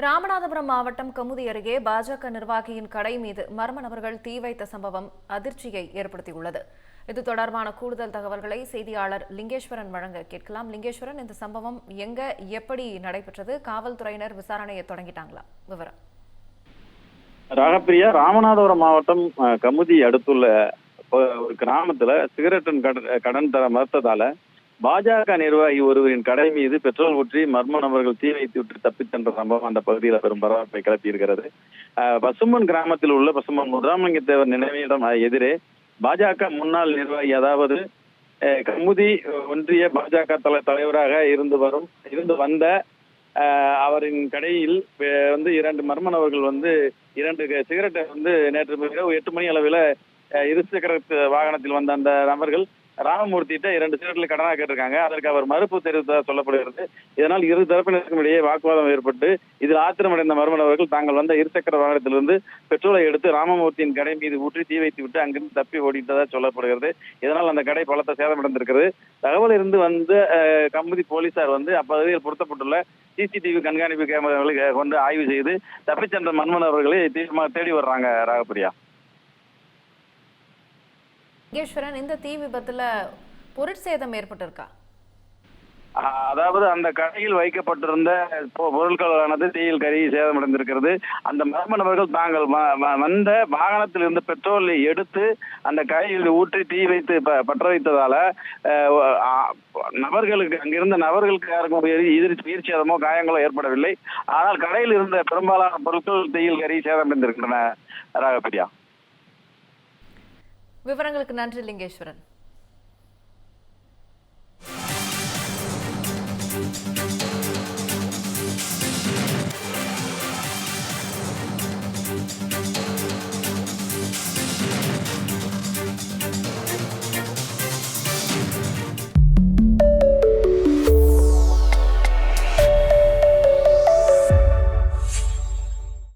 ராமநாதபுரம் மாவட்டம் கமுதி அருகே பாஜக நிர்வாகியின் கடை மீது மர்ம நபர்கள் தீ வைத்த சம்பவம் அதிர்ச்சியை ஏற்படுத்தியுள்ளது. இது தொடர்பான கூடுதல் தகவல்களை செய்தியாளர் லிங்கேஸ்வரன் வழங்க கேட்கலாம். லிங்கேஸ்வரன், இந்த சம்பவம் எங்க எப்படி நடைபெற்றது? காவல்துறையினர் விசாரணையை தொடங்கிட்டாங்களா? விவரம். ராகப்பிரியா, ராமநாதபுரம் மாவட்டம் கமுதி அடுத்துள்ள ஒரு கிராமத்துல சிகரெட் கடன் தர மறுத்ததால பாஜக நிர்வாகி ஒருவரின் கடை மீது பெட்ரோல் ஊற்றி மர்ம நபர்கள் தீ வைத்து விட்டு தப்பிச் சென்ற சம்பவம் அந்த பகுதியில் பெரும் பரபரப்பை கிளப்பியிருக்கிறது. பசும்பன் கிராமத்தில் உள்ள பசும்பன் முத்துராமலிங்க தேவர் நினைவிடம் எதிரே பாஜக முன்னாள் நிர்வாகி, அதாவது கமுதி ஒன்றிய பாஜக தலைவராக இருந்து வந்த அவரின் கடையில் இரண்டு மர்ம நபர்கள் 2 சிகரெட்டை நேற்று இரவு 8 மணி அளவில் இருசக்கர வாகனத்தில் வந்த அந்த நபர்கள் ராமமூர்த்திட்ட 2 சிகரெட்ல கடனாக கேட்டிருக்காங்க. அதற்கு அவர் மறுப்பு தெரிவித்ததாக சொல்லப்படுகிறது. இதனால் இரு தரப்பினருக்கும் இடையே வாக்குவாதம் ஏற்பட்டு இதில் ஆத்திரமடைந்த மர்ம நபர்கள் தாங்கள் வந்த இருசக்கர வாகனத்திலிருந்து பெட்ரோலை எடுத்து ராமமூர்த்தியின் கடை மீது ஊற்றி தீ வைத்து விட்டு அங்கிருந்து தப்பி ஓடித்ததாக சொல்லப்படுகிறது. இதனால் அந்த கடை பலத்த சேதமடைந்திருக்கிறது. தகவல் இருந்து கமுதி போலீசார் அப்பகுதியில் பொருத்தப்பட்டுள்ள சிசிடிவி கண்காணிப்பு கேமராக்களை கொண்டு ஆய்வு செய்து தப்பிச் சென்ற மர்ம நபர்களை தேடி வர்றாங்க. ராகப்பிரியா. லிங்கேஸ்வரன், இந்த தீ விபத்துல பொருட்சேதம் ஏற்பட்டிருக்கா? அதாவது அந்த கடையில் வைக்கப்பட்டிருந்த பொருட்களானது தீயில் கருகி சேதமடைந்திருக்கிறது. அந்த மர்ம நபர்கள் தாங்கள் வந்த வாகனத்தில் இருந்து பெட்ரோலை எடுத்து அந்த கடையில் ஊற்றி தீ வைத்து பற்ற வைத்ததால அங்கிருந்த நபர்களுக்கு யாருக்கும் உயிர் சேதமோ காயங்களோ ஏற்படவில்லை. ஆனால் கடையில் இருந்த பெரும்பாலான பொருட்கள் தீயில் கருகி சேதமடைந்திருக்கின்றன. ராகப்பிரியா. விவரங்களுக்கு நன்றி லிங்கேஸ்வரன்.